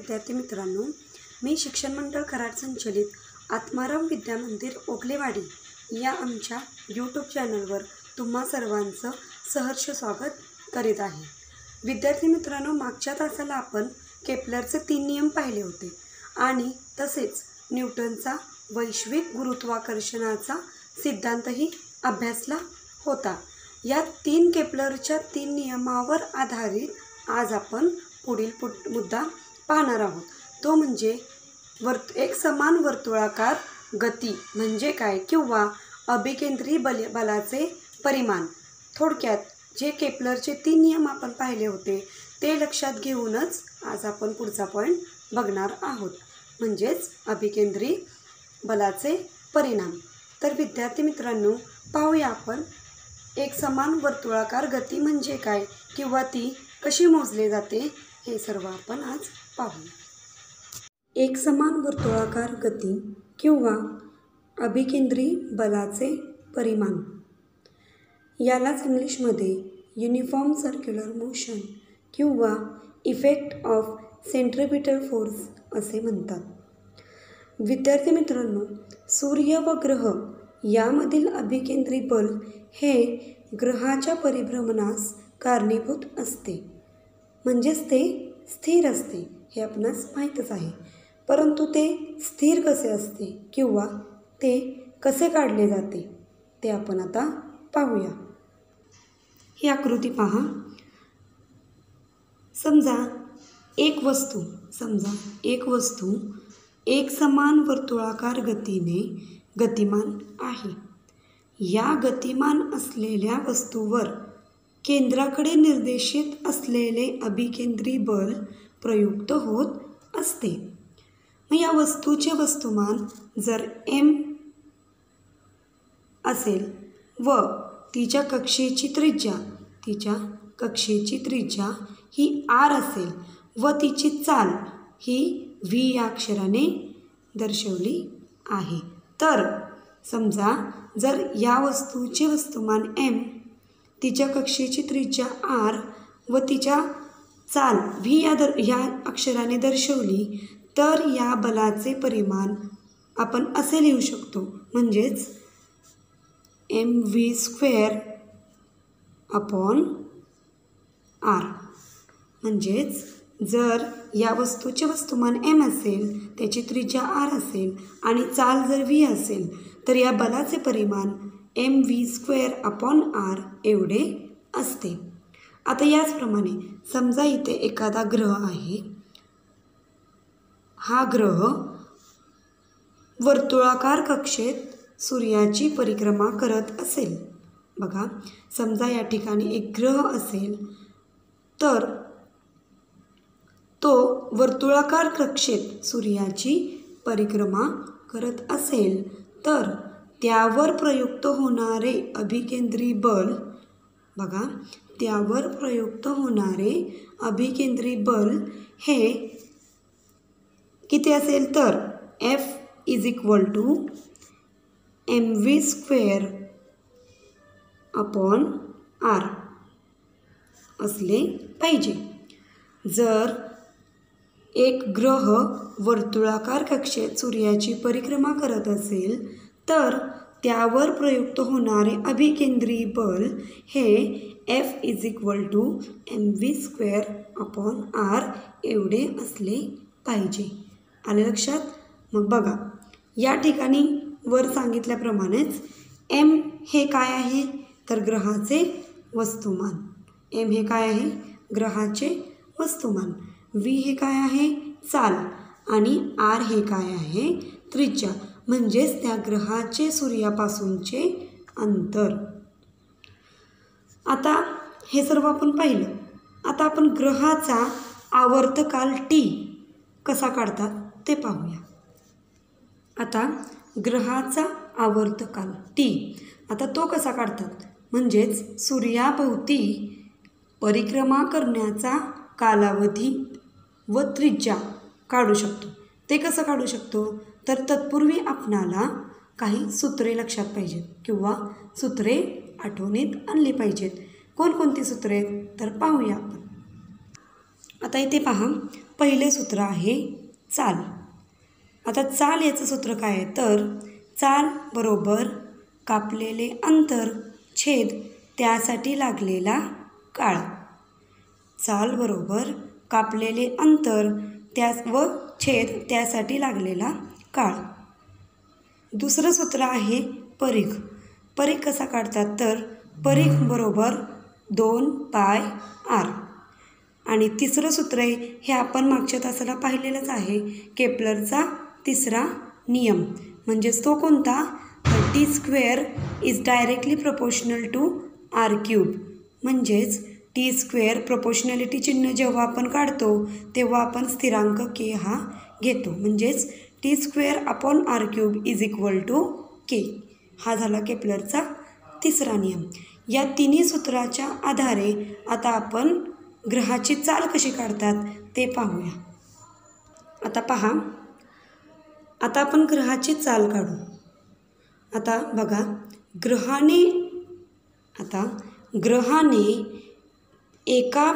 विद्यार्थी मित्रांनो, मी शिक्षण मंडळ कराड संचलित आत्माराम विद्या मंदिर ओगलेवाडी या आमच्या यूट्यूब चॅनलवर तुम्हा सर्वांचं सहर्ष स्वागत करीत आहे। विद्यार्थी मित्रांनो, मागच्या तासाला आपण केपलरचे 3 नियम पाहिले होते आणि तसेच न्यूटनचा वैश्विक गुरुत्वाकर्षणाचा सिद्धांतही अभ्यासला होता। या 3 केपलरच्या 3 नियमावर आधारित आज आपण पुढील मुद्दा पाहणार आहोत। तो म्हणजे एक समान वर्तुळाकार गती म्हणजे काय किंवा अभिकेंद्री बलाचे परिमाण। थोडक्यात जे केपलरचे 3 नियम आपण पाहिले होते ते लक्षात घेऊनच आज आपण पुढचा पॉइंट बघणार आहोत, म्हणजेच अभिकेंद्री बलाचे परिणाम। तर विद्यार्थी मित्रांनो, पाहूया आपण एक समान वर्तुळाकार गती म्हणजे काय किंवा ती कशी मोजली जाते हे सर्व आपण आज पाहूया। एक समान वर्तुळाकार गती किंवा अभिकेंद्री बलाचे परिमाण यालाच इंग्लिशमध्ये युनिफॉर्म सर्क्युलर मोशन किंवा इफेक्ट ऑफ सेंट्रिपिटल फोर्स असे म्हणतात। विद्यार्थी मित्रांनो, सूर्य व ग्रह यामधील अभिकेंद्री बल हे ग्रहाच्या परिभ्रमणास कारणीभूत असते, म्हणजेच ते स्थिर असते हे आपणास माहीतच आहे। परंतु ते स्थिर कसे असते किंवा ते कसे काढले जाते ते आपण आता पाहूया। ही आकृती पहा। समजा एक वस्तू एक समान वर्तुळाकार गतीने गतिमान आहे। या गतिमान असलेल्या वस्तूवर केंद्राकडे निर्देशित असलेले अभिकेंद्री बल प्रयुक्त होत असते। मग या वस्तूचे वस्तुमान जर m असेल व तिच्या कक्षेची त्रिज्या ही r असेल व तिची चाल ही v या अक्षराने दर्शवली आहे, तर समजा जर या वस्तूचे वस्तुमान m, तिच्या कक्षेची त्रिज्या r व तिच्या चाल v या अक्षराने दर्शवली, तर या बलाचे परिमाण आपण असे लिहू शकतो, म्हणजेच mv² अपॉन r। म्हणजेच जर या वस्तूचे वस्तुमान m असेल, त्याची त्रिज्या r असेल आणि चाल जर v असेल, तर या बलाचे परिमाण mv² अपॉन r एवढे असते। आता याचप्रमाणे समजा इथे एखादा ग्रह आहे। हा ग्रह वर्तुळाकार कक्षेत सूर्याची परिक्रमा करत असेल। बघा, समजा या ठिकाणी एक ग्रह असेल, तर तो वर्तुळाकार कक्षेत सूर्याची परिक्रमा करत असेल, तर त्यावर प्रयुक्त होणारे अभिकेंद्री बल, बघा, त्यावर प्रयुक्त होणारे अभिकेंद्री बल हे किती असेल, तर F = mv² अपॉन r असले पाहिजे। जर एक ग्रह वर्तुळाकार कक्षेत सूर्याची परिक्रमा करत असेल, तर त्यावर प्रयुक्त होणारे अभिकेंद्री बल हे F = mv² अपॉन r एवढे असले पाहिजे। आले लक्षात? मग बघा, या ठिकाणी वर सांगितल्याप्रमाणेच m हे काय आहे, तर ग्रहाचे वस्तुमान। m हे काय आहे, ग्रहाचे वस्तुमान। v हे काय आहे, चाल, आणि r हे काय आहे, त्रिज्या, म्हणजेच त्या ग्रहाचे सूर्यापासूनचे अंतर। आता हे सर्व आपण पाहिलं। आता आपण ग्रहाचा आवर्तकाल T कसा काढतात ते पाहूया। आता ग्रहाचा आवर्तकाल T, आता तो कसा काढतात, म्हणजेच सूर्याभोवती परिक्रमा करण्याचा कालावधी व त्रिज्या काढू शकतो। ते कसं काढू शकतो, तर तत्पूर्वी आपणाला काही सूत्रे लक्षात पाहिजेत किंवा सूत्रे आठवणीत आणली पाहिजेत। कोणकोणती सूत्रे, तर पाहूया आपण। आता इथे पहा, पहिले सूत्र आहे चाल. आता चाल याचं सूत्र काय आहे तर चाल बरोबर कापलेले अंतर छेद त्यासाठी लागलेला काळ. चाल बरोबर कापलेले अंतर व छेद त्यासाठी लागलेला काळ. दुसरं सूत्र आहे परीघ. परीघ कसा काढतात तर परीघ बरोबर 2πr. आणि तिसरं सूत्र आहे हे आपण मागच्या तासाला पाहिलेलंच आहे, केपलरचा तिसरा नियम. म्हणजेच तो कोणता तर t² is directly proportional to r³. म्हणजेच t² प्रोपोर्शनॅलिटी चिन्ह जेव्हा आपण काढतो तेव्हा आपण स्थिरांक k हा घेतो. म्हणजेच t²/r³ is equal to k. हा झाला केपलरचा तिसरा नियम. या तिन्ही सूत्राच्या आधारे आता आपण ग्रहाची चाल कशी काढतात ते पाहूया. आता पहा, आता आपण ग्रहाची चाल काढू. आता बघा, ग्रहाने एका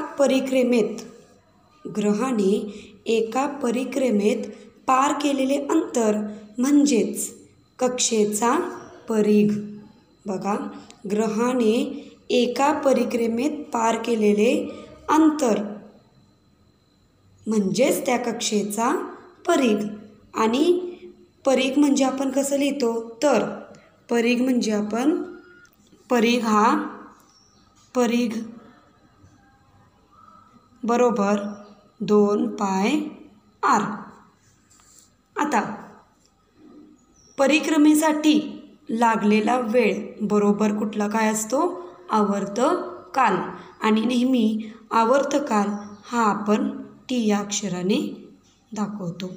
परिक्रमेत पार केलेले अंतर म्हणजेच कक्षेचा परिघ. बघा, ग्रहाने एका परिक्रमेत पार केलेले अंतर म्हणजेच त्या कक्षेचा परिघ. आणि परिघ म्हणजे आपण कसं लिहितो तर परिघ म्हणजे आपण परिघ बरोबर 2πr. आता परिक्रमेसाठी लागलेला वेळ बरोबर कुठला काय असतो आवर्तकाल. आणि नेहमी आवर्तकाल हा आपण t या अक्षराने दाखवतो.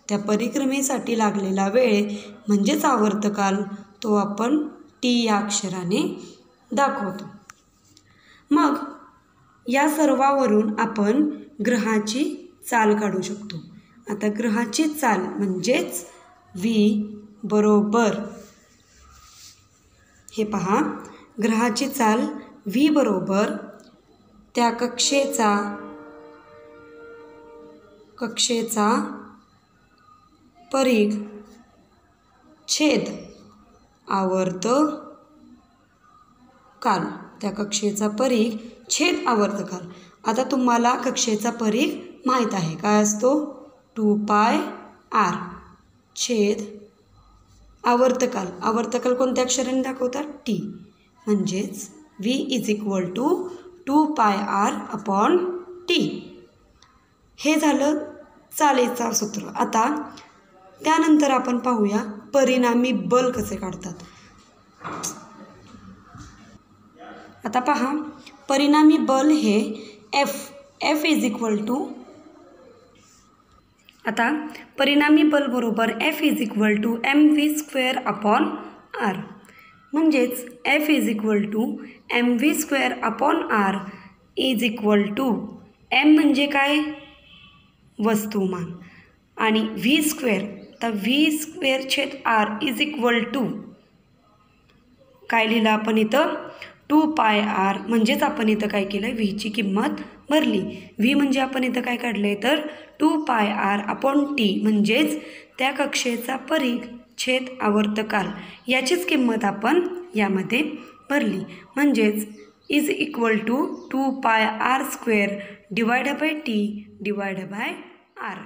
त्या परिक्रमेसाठी लागलेला वेळ म्हणजेच आवर्तकाल तो आपण t या अक्षराने दाखवतो. मग या सर्वावरून आपण ग्रहाची चाल काढू शकतो. आता ग्रहाची चाल म्हणजेच v बरोबर, हे पहा, ग्रहाची चाल v बरोबर त्या कक्षेचा परिघ छेद आवर्तकाल. त्या कक्षेचा परिघ छेद आवर्तकाल. आता तुम्हाला कक्षेचा परिघ माहीत आहे, काय असतो 2πr छेद आवर्तकाल. आवर्तकाल कोणत्या अक्षराने दाखवतात t. म्हणजेच v is equal to 2πr/t. हे झालं चालेचा सूत्र. आता त्यानंतर आपण पाहूया परिणामी बल कसे काढतात. आता पहा, परिणामी बल हे F इज इक्वल टू, आता परिणामी बल बरोबर F is equal to mv²/r. म्हणजेच F is equal to mv²/r is equal to m म्हणजे काय वस्तुमान आणि v², तर v²/r इज इक्वल टू काय लिहिलं आपण इथं 2πr. म्हणजेच आपण इथं काय केलं व्हीची किंमत भरली. व्ही म्हणजे आपण इथं काय काढलं आहे तर 2πr/t. म्हणजेच त्या कक्षेचा परिघ छेद आवर्तकाल याचीच किंमत आपण यामध्ये भरली. म्हणजेच is equal to 2πr² / t/r.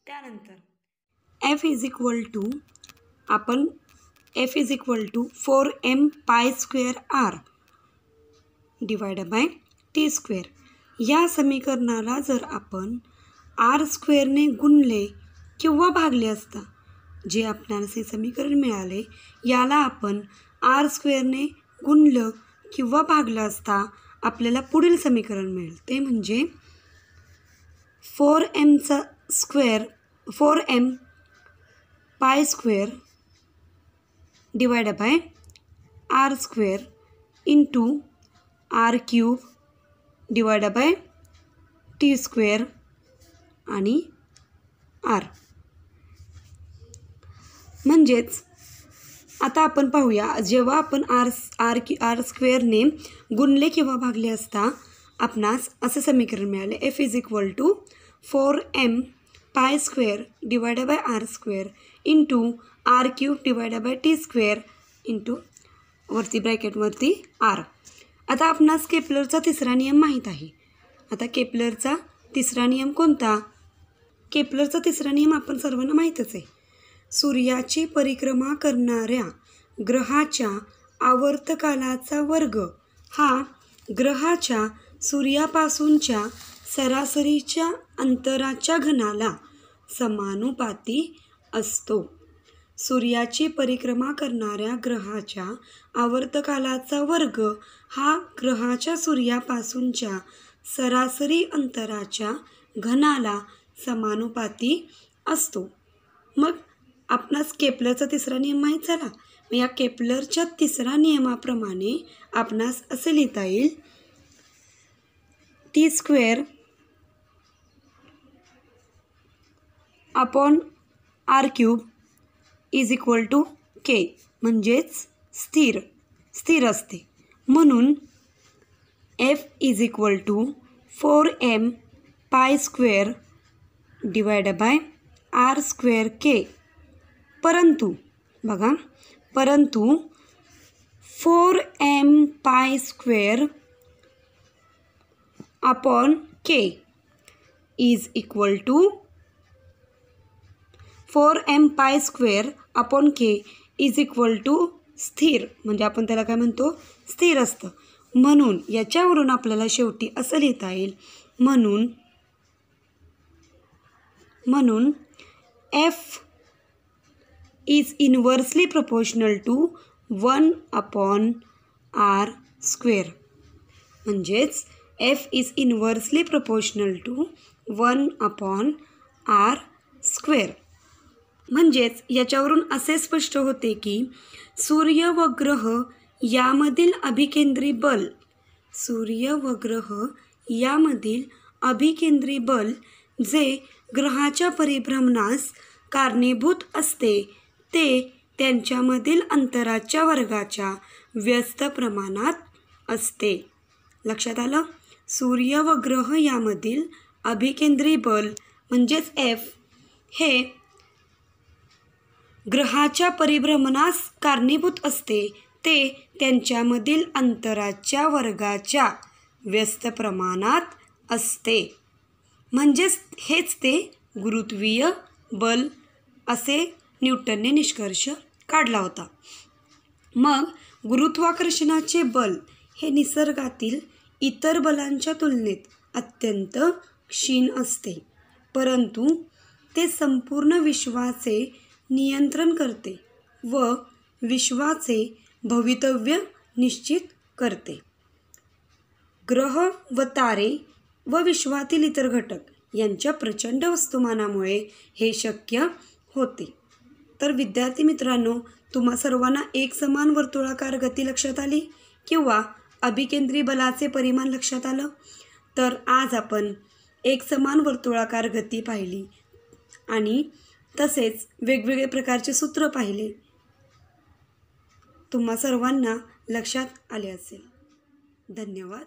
त्यानंतर F is equal to 4m² /t². या समीकरणाला जर आपण r² गुणले किंवा भागले असता, जे आपल्याला हे समीकरण मिळाले याला आपण r² गुणलं किंवा भागलं असता आपल्याला पुढील समीकरण मिळेल. ते म्हणजे 4m² r² into r³ /t² आणि r. म्हणजेच आता आपण पाहूया, जेव्हा आपण r² गुणले किंवा भागले असता आपणास असं समीकरण मिळाले F is equal to 4m pi square divided by R square into R cube divided by T square into वरती ब्रॅकेटवरती आर. आता आपणास केपलरचा तिसरा नियम माहीत आहे. आता केपलरचा तिसरा नियम कोणता? केपलरचा तिसरा नियम आपण सर्वांना माहीतच आहे. सूर्याची परिक्रमा करणाऱ्या ग्रहाच्या आवर्तकालाचा वर्ग हा ग्रहाच्या सूर्यापासूनच्या सरासरीच्या अंतराच्या घनाला समानुपाती असतो. सूर्याची परिक्रमा करणाऱ्या ग्रहाच्या आवर्तकालाचा वर्ग हा ग्रहाच्या सूर्यापासूनच्या सरासरी अंतराच्या घनाला समानुपाती असतो. मग आपणास केपलरचा तिसरा नियम माहीत झाला. मग या केपलरच्या तिसऱ्या नियमाप्रमाणे आपणास असे लिहिता येईल T square upon R cube is equal to K, म्हणजेच स्थिर असते. म्हणून F is equal to 4m pi square divided by R square K. परंतु 4m pi square upon K is equal to 4m pi square upon K is equal to स्थिर, म्हणजे आपण त्याला काय म्हणतो, स्थिर असतं. म्हणून याच्यावरून आपल्याला शेवटी असं लिहिता येईल म्हणून F is inversely proportional to 1/r square. म्हणजेच F is inversely proportional to 1/r square. म्हणजेच याच्यावरून असे स्पष्ट होते की सूर्य व ग्रह यामधील अभिकेंद्री बल जे ग्रहाच्या परिभ्रमणास कारणीभूत असते ते त्यांच्यामधील अंतराच्या वर्गाच्या व्यस्त प्रमाणात असते. लक्षात आलं? सूर्य व ग्रह यामधील अभिकेंद्री बल म्हणजेच एफ हे ग्रहाच्या परिभ्रमणास कारणीभूत असते ते त्यांच्यामधील अंतराच्या वर्गाच्या व्यस्त प्रमाणात असते. म्हणजेच हेच ते गुरुत्वीय बल असे न्यूटनने निष्कर्ष काढला होता. मग गुरुत्वाकर्षणाचे बल हे निसर्गातील इतर बलांच्या तुलनेत अत्यंत क्षीण असते, परंतु ते संपूर्ण विश्वाचे नियंत्रण करते व विश्वाचे भवितव्य निश्चित करते. ग्रह व तारे व विश्वातील इतर घटक यांच्या प्रचंड वस्तुमानामुळे हे शक्य होते. तर विद्यार्थी मित्रांनो, तुम्हा सर्वांना एकसमान वर्तुळाकार गती लक्षात आली किंवा अभिकेंद्री बलाचे परिमाण लक्षात आलं. तर आज आपण एकसमान वर्तुळाकार गती पाहिली आणि तसेच वेगवेगळे प्रकारचे सूत्र पाहिले. तुम्हा सर्वांना लक्षात आले असेल. धन्यवाद.